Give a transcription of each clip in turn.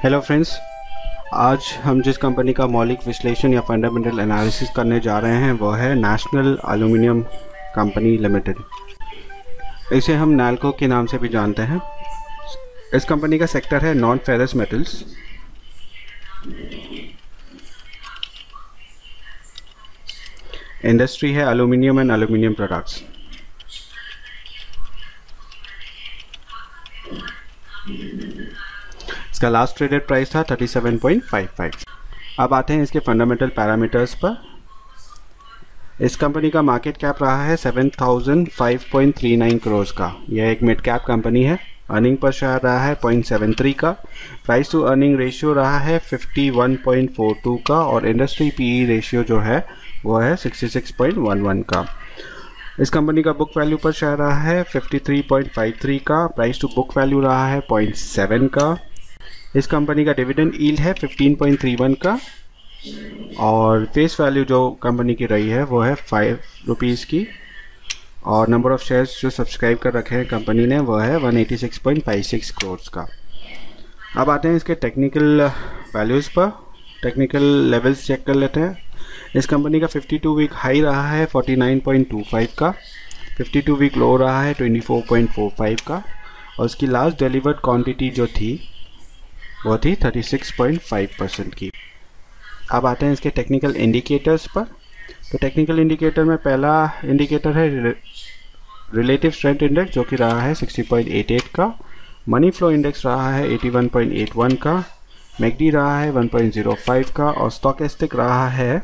Hello friends, आज हम जिस कंपनी का मौलिक विश्लेषण या फंडामेंटल एनालिसिस करने जा रहे हैं वो है नेशनल एल्यूमिनियम कंपनी लिमिटेड। इसे हम नैल्को के नाम से भी जानते हैं। इस कंपनी का सेक्टर है नॉन फेरस मेटल्स। इंडस्ट्री है एल्यूमिनियम एंड एल्यूमिनियम प्रोडक्ट्स। इसका लास्ट ट्रेडेड प्राइस था 37.55। अब आते हैं इसके फंडामेंटल पैरामीटर्स पर। इस कंपनी का मार्केट कैप रहा है 7005.39 करोड़ का। यह एक मिड कैप कंपनी है। अर्निंग पर शेयर रहा है 0.73 का। प्राइस टू अर्निंग रेशियो रहा है 51.42 का और इंडस्ट्री पीई रेशियो जो है वो है 66.11 का। इस कंपनी का बुक वैल्यू पर शेयर रहा है 53.53 का। प्राइस टू बुक वैल्यू रहा है 0.7 का। इस कंपनी का डिविडेंड यील्ड है 15.31 का और फेस वैल्यू जो कंपनी की रही है वो है 5 रुपीज़ की और नंबर ऑफ़ शेयर्स जो सब्सक्राइब कर रखे हैं कंपनी ने वो है 186.56 करोड़ का। अब आते हैं इसके टेक्निकल वैल्यूज़ पर। टेक्निकल लेवल्स चेक कर लेते हैं। इस कंपनी का 52 वीक हाई रहा है 49.25 का। 52 वीक लो रहा है 24.45 का और उसकी लास्ट डिलीवर्ड क्वांटिटी जो थी वो थी 36.5% की। अब आते हैं इसके टेक्निकल इंडिकेटर्स पर। तो टेक्निकल इंडिकेटर में पहला इंडिकेटर है रिलेटिव स्ट्रेंथ इंडेक्स जो कि रहा है 60.88 का। मनी फ्लो इंडेक्स रहा है 81.81 का। मैकडी रहा है 1.05 का और स्टॉकेस्टिक रहा है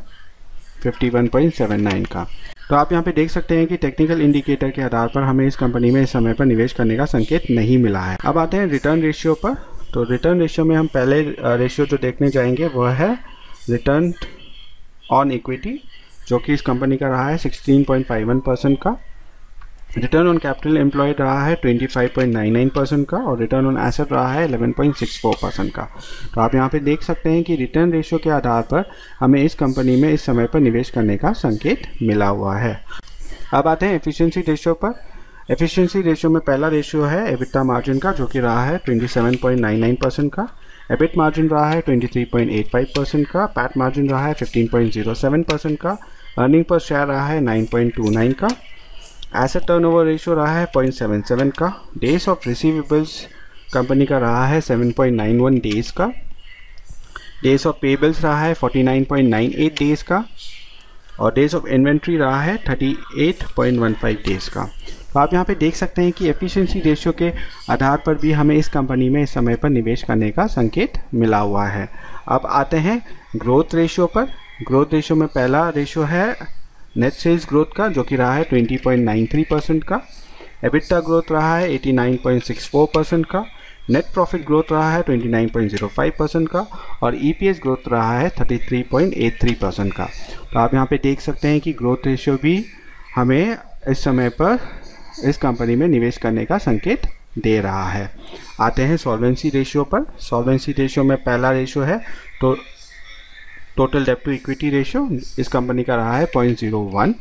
51.79 का। तो आप यहाँ पे देख सकते हैं कि टेक्निकल इंडिकेटर के आधार पर हमें इस कंपनी में इस समय पर निवेश करने का संकेत नहीं मिला है। अब आते हैं रिटर्न रेशियो पर। तो रिटर्न रेशियो में हम पहले रेशियो जो देखने जाएंगे वह है रिटर्न ऑन इक्विटी जो कि इस कंपनी का रहा है 16.51% का। रिटर्न ऑन कैपिटल एम्प्लॉयड रहा है 25.99% का और रिटर्न ऑन एसेट रहा है 11.64% का। तो आप यहाँ पे देख सकते हैं कि रिटर्न रेशियो के आधार पर हमें इस कंपनी में इस समय पर निवेश करने का संकेत मिला हुआ है। अब आते हैं एफिशिएंसी रेशियो पर। एफिशिएंसी रेशियो में पहला रेशियो है एबिटा मार्जिन का जो कि रहा है 27.99% का। एबिट मार्जिन रहा है 23.85% का। पैट मार्जिन रहा है 15.07% का। अर्निंग पर शेयर रहा है 9.29 का। एसेट टर्नओवर रेशियो रहा है 0.77 का। डेज ऑफ रिसीवेबल्स कंपनी का रहा है 7.91 डेज का। डेज ऑफ पेबल्स रहा है 49.98 डेज का और डेज ऑफ इन्वेंट्री रहा है 38.15 डेज का। तो आप यहाँ पे देख सकते हैं कि एफिशिएंसी रेशियो के आधार पर भी हमें इस कंपनी में इस समय पर निवेश करने का संकेत मिला हुआ है। अब आते हैं ग्रोथ रेशियो पर। ग्रोथ रेशियो में पहला रेशियो है नेट सेल्स ग्रोथ का जो कि रहा है 20.93% का। एबिटा ग्रोथ रहा है 89.64% का। नेट प्रॉफिट ग्रोथ रहा है 29.05% का और ईपीएस ग्रोथ रहा है 33.83% का। तो आप यहाँ पे देख सकते हैं कि ग्रोथ रेशियो भी हमें इस समय पर इस कंपनी में निवेश करने का संकेत दे रहा है। आते हैं सॉल्वेंसी रेशियो पर। सॉल्वेंसी रेशियो में पहला रेशियो है तो टोटल डेब्ट टू इक्विटी रेशियो। इस कंपनी का रहा है 0.01।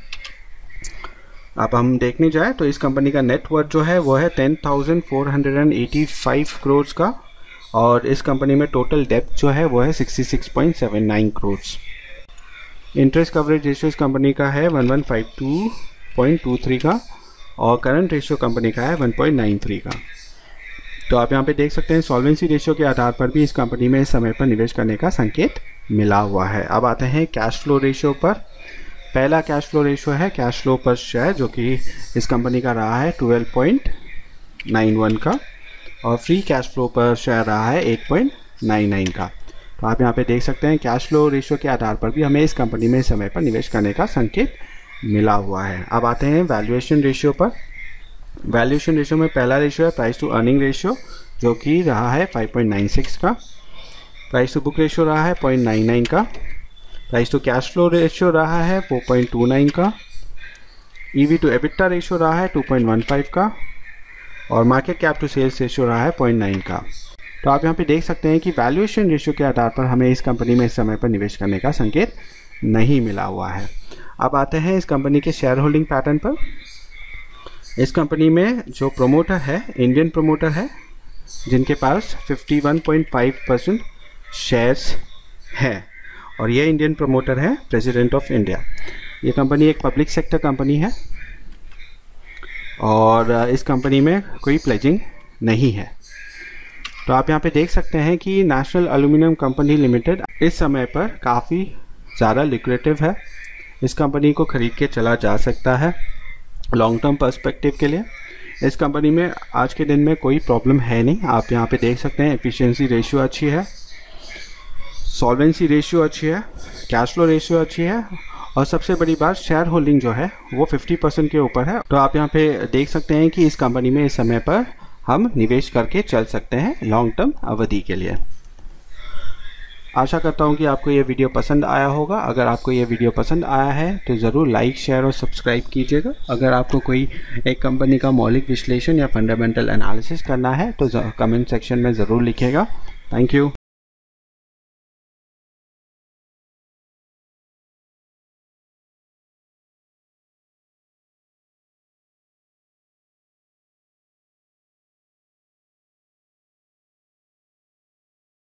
अब हम देखने जाए तो इस कंपनी का नेट वर्थ जो है वो है 10,485 करोड़ का और इस कंपनी में टोटल डेब्ट जो है वो है 66.79 करोड़। इंटरेस्ट कवरेज रेशियो इस कंपनी का है 1152.23 का और करंट रेशियो कंपनी का है 1.93 का। तो आप यहाँ पे देख सकते हैं सॉल्वेंसी रेशियो के आधार पर भी इस कंपनी में इस समय पर निवेश करने का संकेत मिला हुआ है। अब आते हैं कैश फ्लो रेशियो पर। पहला कैश फ्लो रेशियो है कैश फ्लो पर शेयर जो कि इस कंपनी का रहा है 12.91 का और फ्री कैश फ्लो पर शेयर रहा है 8.99 का। तो आप यहाँ पे देख सकते हैं कैश फ्लो रेशियो के आधार पर भी हमें इस कंपनी में इस समय पर निवेश करने का संकेत मिला हुआ है। अब आते हैं वैल्यूएशन रेशियो पर। वैल्यूएशन रेशियो में पहला रेशियो है प्राइस टू अर्निंग रेशियो जो कि रहा है 5.96 का। प्राइस टू बुक रेशियो रहा है 0.99 का। Price to cash flow ratio रहा है 4.29 का। ईवी टू एबिटा रेशियो रहा है 2.15 का और market cap to sales ratio रहा है 0.9 का। तो आप यहाँ पे देख सकते हैं कि वैल्यूएशन रेशियो के आधार पर हमें इस कंपनी में इस समय पर निवेश करने का संकेत नहीं मिला हुआ है। अब आते हैं इस कंपनी के शेयर होल्डिंग पैटर्न पर। इस कंपनी में जो प्रोमोटर है इंडियन प्रोमोटर है जिनके पास 51.5% शेयर्स है और ये इंडियन प्रमोटर है प्रेसिडेंट ऑफ इंडिया। ये कंपनी एक पब्लिक सेक्टर कंपनी है और इस कंपनी में कोई प्लेजिंग नहीं है। तो आप यहाँ पे देख सकते हैं कि नेशनल एल्यूमिनियम कंपनी लिमिटेड इस समय पर काफ़ी ज़्यादा लिक्रेटिव है। इस कंपनी को ख़रीद के चला जा सकता है लॉन्ग टर्म पर्सपेक्टिव के लिए। इस कंपनी में आज के दिन में कोई प्रॉब्लम है नहीं। आप यहाँ पे देख सकते हैं एफिशिएंसी रेशियो अच्छी है, सॉल्वेंसी रेशियो अच्छी है, कैश फ्लो रेशियो अच्छी है और सबसे बड़ी बात शेयर होल्डिंग जो है वो 50% के ऊपर है। तो आप यहाँ पे देख सकते हैं कि इस कंपनी में इस समय पर हम निवेश करके चल सकते हैं लॉन्ग टर्म अवधि के लिए। आशा करता हूँ कि आपको ये वीडियो पसंद आया होगा। अगर आपको ये वीडियो पसंद आया है तो ज़रूर लाइक, शेयर और सब्सक्राइब कीजिएगा। अगर आपको कोई एक कंपनी का मौलिक विश्लेषण या फंडामेंटल एनालिसिस करना है तो कमेंट सेक्शन में ज़रूर लिखिएगा। Thank you.